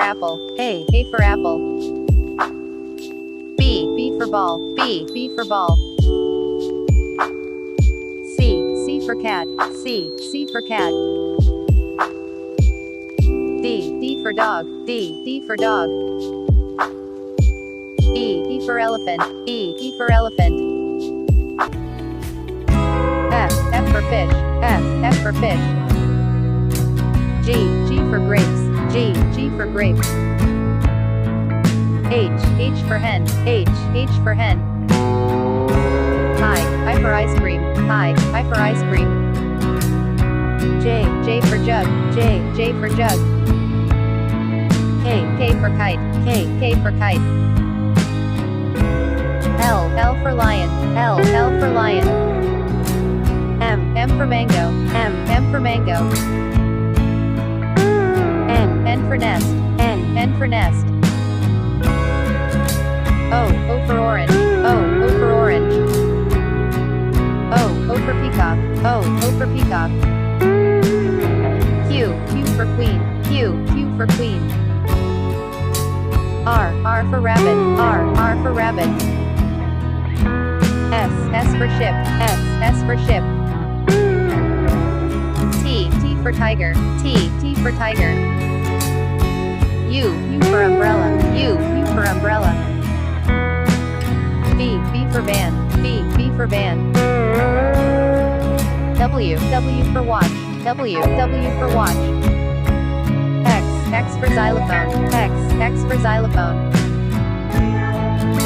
apple. A for apple. B for ball. B for ball. C for cat. C for cat. D for dog. D for dog. E for elephant. E for elephant. F for fish. F for fish. G for grapes. G for grapes. H for hen. H for hen. I for ice cream. I for ice cream. J for jug. J for jug. K for kite. K for kite. L for lion. L for lion. M for mango. M for mango. N for nest. N for nest. O for orange. O for orange. O for peacock. O for peacock. Q for queen. Q for queen. R for rabbit. R for rabbit. S for ship. S for ship. T for tiger. T for tiger. U for umbrella. U for umbrella. V for van. V for van. W for watch. W for watch. X for xylophone. X for xylophone.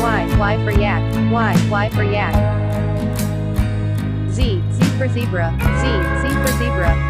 Y for yak. Y for yak. Z for zebra. Z for zebra.